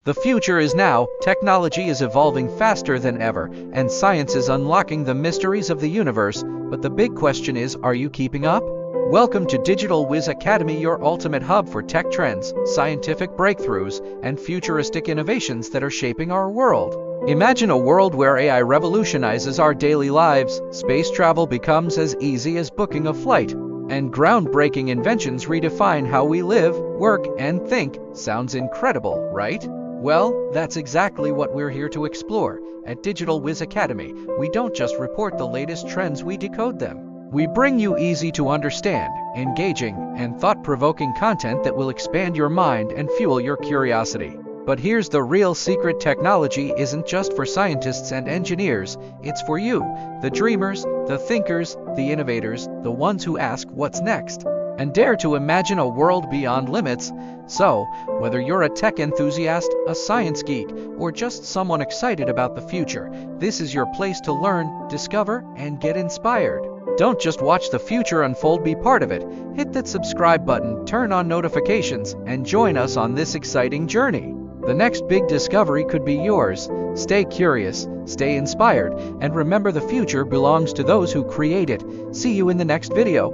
The future is now, technology is evolving faster than ever, and science is unlocking the mysteries of the universe, but the big question is, are you keeping up? Welcome to Digital Whiz Academy, your ultimate hub for tech trends, scientific breakthroughs, and futuristic innovations that are shaping our world. Imagine a world where AI revolutionizes our daily lives, space travel becomes as easy as booking a flight, and groundbreaking inventions redefine how we live, work, and think. Sounds incredible, right? Well, that's exactly what we're here to explore. At Digital Whiz Academy, we don't just report the latest trends, we decode them. We bring you easy to understand, engaging, and thought-provoking content that will expand your mind and fuel your curiosity. But here's the real secret: technology isn't just for scientists and engineers, it's for you, the dreamers, the thinkers, the innovators, the ones who ask what's next, and dare to imagine a world beyond limits. So, whether you're a tech enthusiast, a science geek, or just someone excited about the future, this is your place to learn, discover, and get inspired. Don't just watch the future unfold, be part of it. Hit that subscribe button, turn on notifications, and join us on this exciting journey. The next big discovery could be yours. Stay curious, stay inspired, and remember, the future belongs to those who create it. See you in the next video.